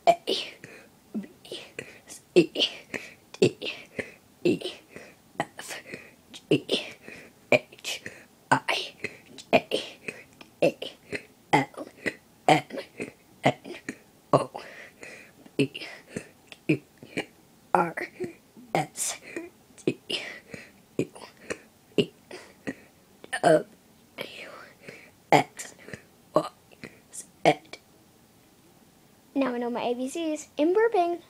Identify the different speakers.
Speaker 1: C, D, E, F, G, H, I, J, K, L, M, N, O, P, Q, R, S, T, U, V, W, X, Y, Z. Now I know my ABCs in burping.